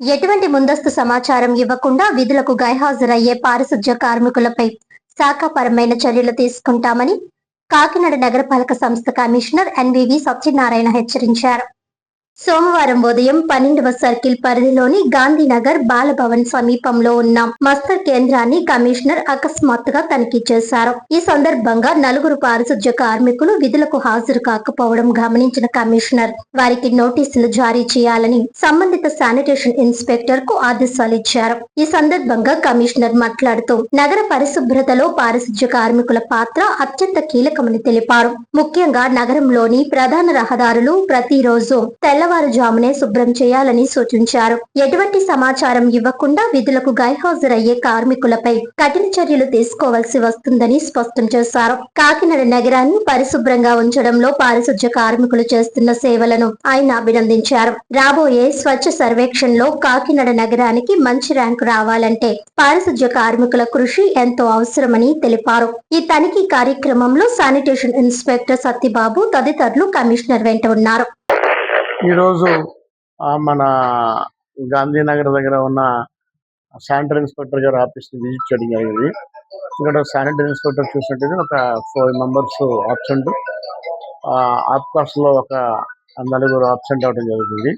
ఎటువంటి ముందస్తు సమాచారం ఇవ్వకుండా విధులకు గైహాజరయ్యే పారిశుధ్య కార్మికులపై శాఖాపరమైన చర్యలు తీసుకుంటామని కాకినాడ నగరపాలక సంస్థ కమిషనర్ ఎన్వివి సత్యనారాయణ హెచ్చరించారు. సోమవారం ఉదయం 12వ సర్కిల్ పరిధిలోని గాంధీనగర్ బాలభవన్ సమీపంలో ఉన్న మస్తర్ కేంద్రాన్ని కమిషనర్ అకస్మాత్తుగా తనిఖీ చేశారు. ఈ సందర్భంగా నలుగురు పారిశుధ్య కార్మికులు విధులకు హాజరు కాకపోవడం గమనించిన కమిషనర్ వారికి నోటీసులు జారీ చేయాలని సంబంధిత శానిటేషన్ ఇన్స్పెక్టర్ కు ఆదేశాలు ఇచ్చారు. ఈ సందర్భంగా కమిషనర్ మాట్లాడుతూ నగర పరిశుభ్రతలో పారిశుధ్య కార్మికుల పాత్ర అత్యంత కీలకమని తెలిపారు. ముఖ్యంగా నగరంలోని ప్రధాన రహదారులు ప్రతిరోజు తెల్లవారుజామునే శుభ్రం చేయాలని సూచించారు. ఎటువంటి సమాచారం ఇవ్వకుండా విధులకు గైహాజరయ్యే కార్మికులపై కఠిన చర్యలు తీసుకోవాల్సి వస్తుందని స్పష్టం చేశారు. కాకినాడ నగరాన్ని పరిశుభ్రంగా ఉంచడంలో పారిశుధ్య కార్మికులు చేస్తున్న సేవలను ఆయన అభినందించారు. రాబోయే స్వచ్ఛ సర్వేక్షణలో కాకినాడ నగరానికి మంచి ర్యాంకు రావాలంటే పారిశుధ్య కార్మికుల కృషి ఎంతో అవసరమని తెలిపారు. ఈ తనిఖీ కార్యక్రమంలో శానిటేషన్ ఇన్స్పెక్టర్ సత్యబాబు తదితరులు కమిషనర్ వెంట ఉన్నారు. ఈరోజు మన గాంధీనగర్ దగ్గర ఉన్న శానిటరీ ఇన్స్పెక్టర్ గారి ఆఫీస్ని విజిట్ చేయడం జరిగింది. ఇక్కడ శానిటరీ ఇన్స్పెక్టర్ చూసినట్టయితే ఒక 4 మెంబర్స్ ఆబ్సెంట్, ఆఫ్కాస్లో ఒక 4 ఆబ్సెంట్ అవ్వడం జరుగుతుంది.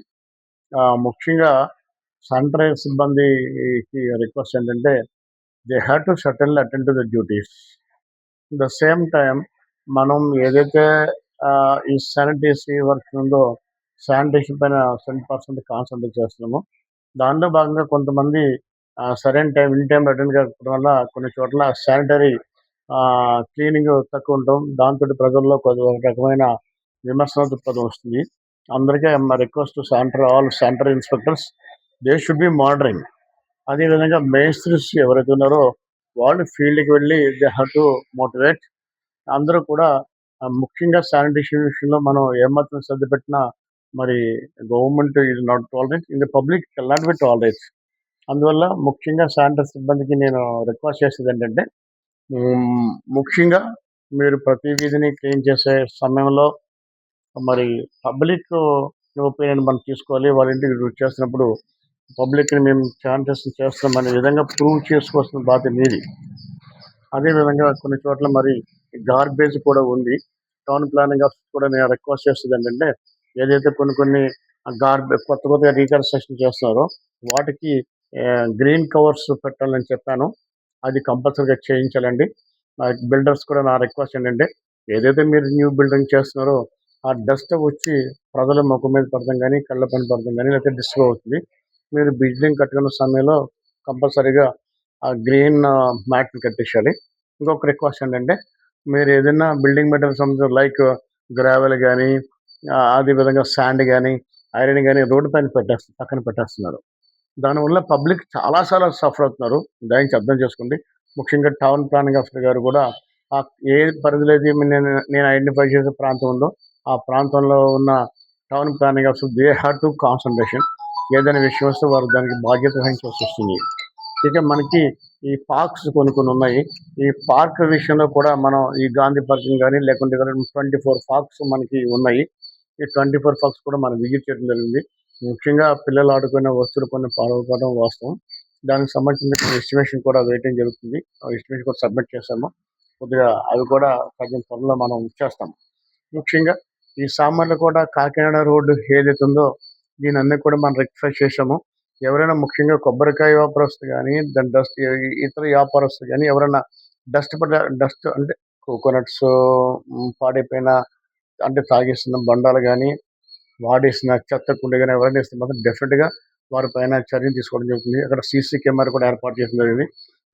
ముఖ్యంగా శానిటరీ సిబ్బందికి రిక్వెస్ట్ ఏంటంటే they have to certainly attend to the duties. The same time మనం ఏదైతే ఈ శానిటరీ వర్క్ ఉందో శానిటేషన్ పైన 100% కాన్సన్ట్రేట్ చేస్తున్నాము. దానిలో భాగంగా కొంతమంది సరైన టైం ఇన్ టైం అటెండ్ కాకపోవడం వల్ల కొన్ని చోట్ల శానిటరీ క్లీనింగ్ తక్కువ ఉండటం, దాంతో ప్రజల్లో ఒక రకమైన విమర్శన దృక్పథం వస్తుంది. అందరికీ request all sanitary inspectors they should be monitoring. అదేవిధంగా మేస్త్రీస్ ఎవరైతే ఉన్నారో వాళ్ళు ఫీల్డ్కి వెళ్ళి దే హ్యావ్ టు మోటివేట్. అందరూ కూడా ముఖ్యంగా శానిటేషన్ విషయంలో మనం ఏమాత్రం శ్రద్ధ పెట్టినా మరి government is not tolerate, in the public can not be tolerate. అందువల్ల ముఖ్యంగా శానిటరీ సిబ్బందికి నేను రిక్వెస్ట్ చేసేది ఏంటంటే ముఖ్యంగా మీరు ప్రతి వీధిని క్లీన్ చేసే సమయంలో మరి పబ్లిక్ ఒపీనియన్ మనం తీసుకోవాలి. వాళ్ళ ఇంటికి చేస్తున్నప్పుడు పబ్లిక్ని మేము శానిటేషన్ చేస్తామనే విధంగా ప్రూవ్ చేసుకోవాల్సిన బాధ్యత మీది. అదేవిధంగా కొన్ని చోట్ల మరి గార్బేజ్ కూడా ఉంది. టౌన్ ప్లానింగ్ ఆఫీస్ కూడా నేను రిక్వెస్ట్ చేస్తుంది ఏంటంటే ఏదైతే కొన్ని కొత్తగా రీకన్స్ట్రక్షన్ చేస్తున్నారో వాటికి గ్రీన్ కవర్స్ పెట్టాలని చెప్పాను. అది కంపల్సరీగా చేయించాలండి. బిల్డర్స్ కూడా నా రిక్వెస్ట్ ఏంటంటే ఏదైతే మీరు న్యూ బిల్డింగ్ చేస్తున్నారో ఆ డస్ట్ వచ్చి ప్రజల ముఖం మీద పడతాం కానీ కళ్ళ పైన పడతాం కానీ లేకపోతే డిస్టర్బ్ అవుతుంది. మీరు బిల్డింగ్ కట్టుకున్న సమయంలో కంపల్సరీగా ఆ గ్రీన్ మ్యాట్ని కట్టించాలి. ఇంకొక రిక్వెస్ట్ ఏంటంటే మీరు ఏదైనా బిల్డింగ్ మెటీరియల్ సంబంధించిన లైక్ గ్రావెల్ కానీ అదేవిధంగా శాండ్ కానీ ఐరన్ కానీ రోడ్డు పైన పక్కన పెట్టేస్తున్నారు. దానివల్ల పబ్లిక్ చాలా సఫర్ అవుతున్నారు. దయచేసి అర్థం చేసుకోండి. ముఖ్యంగా టౌన్ ప్లానింగ్ ఆఫీసర్ గారు కూడా ఏ పరిధిలో అయితే నేను ఐడెంటిఫై చేసే ప్రాంతం ఉందో ఆ ప్రాంతంలో ఉన్న town planning officer they have to concentration. ఏదైనా విషయం వస్తే వారు దానికి బాధ్యత వహించాల్సి వస్తుంది. ఇక మనకి ఈ పార్క్స్ కొన్ని ఉన్నాయి. ఈ పార్క్ విషయంలో కూడా మనం ఈ గాంధీ పార్కింగ్ కానీ లేకుంటే 24 పార్క్స్ మనకి ఉన్నాయి. ఈ 24 పార్క్స్ కూడా మనం విజిట్ చేయడం జరిగింది. ముఖ్యంగా పిల్లలు ఆడుకునే వస్తువులు కొన్ని పాడవడం వాస్తవం. దానికి సంబంధించిన ఎస్టిమేషన్ కూడా వేయటం జరుగుతుంది. ఎస్టిమేషన్ కూడా సబ్మిట్ చేస్తాము. కొద్దిగా అవి కూడా కొంచెం త్వరలో మనం చేస్తాము. ముఖ్యంగా ఈ సామాన్లు కూడా కాకినాడ రోడ్డు ఏదైతే ఉందో దీని అన్నీ కూడా మనం రెక్టిఫై చేసాము. ఎవరైనా ముఖ్యంగా కొబ్బరికాయ వ్యాపారస్తులు కానీ దాని డస్ట్ ఇతర వ్యాపారస్తులు కానీ ఎవరైనా డస్ట్ అంటే కోకోనట్స్ పాడైపోయిన అంటే తాగేసిన బండాలు కానీ వాడేసిన చెత్త కుండ కానీ ఎవరైనా ఇస్తే మాత్రం డెఫినెట్గా వారి పైన చర్యలు తీసుకోవడం జరుగుతుంది. అక్కడ సీసీ కెమెరా కూడా ఏర్పాటు చేయడం జరిగింది.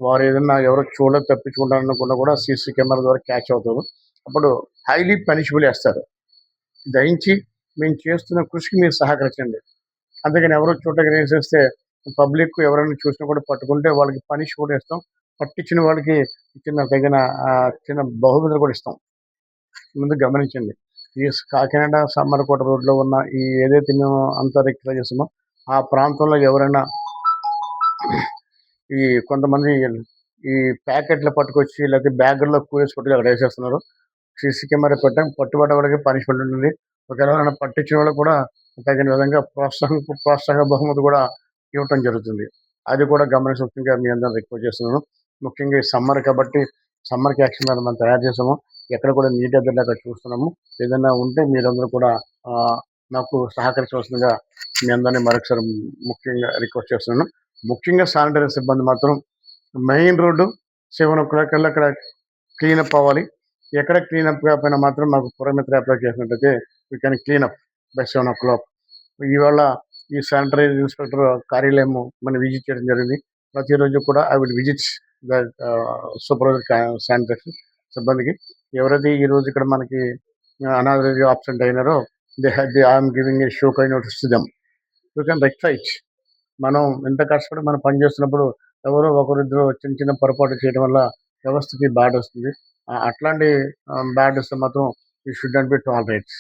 వారు ఏదైనా ఎవరో చూడలేదు తప్పించుకుంటారనుకున్నా కూడా సీసీ కెమెరా ద్వారా క్యాచ్ అవుతారు. అప్పుడు హైలీ పనిషబుల్ వేస్తారు. దయించి మేము చేస్తున్న కృషికి మీరు సహకరించండి. అంతేగాని ఎవరో చూడటానికి వేసేస్తే పబ్లిక్ ఎవరైనా చూసినా కూడా పట్టుకుంటే వాళ్ళకి పనిష్ కూడా ఇస్తాం. పట్టించిన వాళ్ళకి తగిన చిన్న బహుమతులు కూడా ఇస్తాం. ముందు గమనించండి. ఈ కాకినాడ సామర్లకోట రోడ్లో ఉన్న ఈ ఏదైతే మేము అంతా రెక్టిఫై చేస్తామో ఆ ప్రాంతంలో ఎవరైనా ఈ కొంతమంది ఈ ప్యాకెట్లు పట్టుకొచ్చి లేకపోతే బ్యాగుల్లో కూరేసి పట్టుకు అక్కడ వేసేస్తున్నారు. సీసీ కెమెరా పెట్టాం. పట్టుబడ్డ వాళ్ళకి పనిష్మెంట్ ఉంటుంది. ఒకవేళ పట్టించిన వాళ్ళకి కూడా తగిన విధంగా ప్రోత్సాహ బహుమతి కూడా ఇవ్వటం జరుగుతుంది. అది కూడా గమనించవలసిందిగా మీ అందరిని రిక్వెస్ట్ చేస్తున్నాను. ముఖ్యంగా ఈ సమ్మర్ కాబట్టి సమ్మర్‌కి యాక్షన్ ప్లాన్ మనం తయారు చేసాము. ఎక్కడ కూడా నీటి ఎద్దడి లేకుండా చూస్తున్నాము. ఏదైనా ఉంటే మీరందరూ కూడా నాకు సహకరించవలసిందిగా మీ అందరిని మరొకసారి ముఖ్యంగా రిక్వెస్ట్ చేస్తున్నాను. ముఖ్యంగా శానిటరీ సిబ్బంది మాత్రం మెయిన్ రోడ్డు 7:00 కల్లా అక్కడ క్లీనప్ అవ్వాలి. ఎక్కడ క్లీనప్ కాకపోయినా మాత్రం మాకు పురమిత్ర అప్లై చేసినట్టయితే వీ కెన్ క్లీనప్ బై 7:00. ఇవాళ ఈ శానిటరీ ఇన్స్‌పెక్టర్ కార్యాలయం మనం విజిట్ చేయడం జరిగింది. ప్రతిరోజు కూడా I will visit the supervisor sanitation సిబ్బందికి. ఎవరైతే ఈరోజు ఇక్కడ మనకి అనాథరైజ్‌గా అబ్సెంట్ అయినారో I am giving a show cause notice to them. You can rectify it. మనం ఎంత కష్టపడి మనం పని చేస్తున్నప్పుడు ఎవరో ఒకరిద్దరు చిన్న చిన్న పొరపాటు చేయడం వల్ల వ్యవస్థకి బ్యాడ్ వస్తుంది. అట్లాంటి బ్యాడ్ వస్తే మాత్రం you should not be tolerate.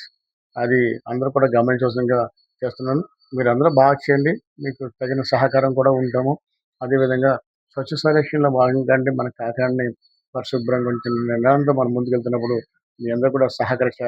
అది అందరూ కూడా గమనించవలసిందిగా చేస్తున్నాను. మీరందరూ బాగా చేయండి. మీకు తగిన సహకారం కూడా ఉంటాము. అదేవిధంగా స్వచ్ఛ సర్వేక్షణలో భాగంగా అంటే మన కాకినాడని పరిశుభ్రంగా ఉంచిన నిర్ణయంతో మనం ముందుకెళ్తున్నప్పుడు మీ అందరూ కూడా సహకరించాలి.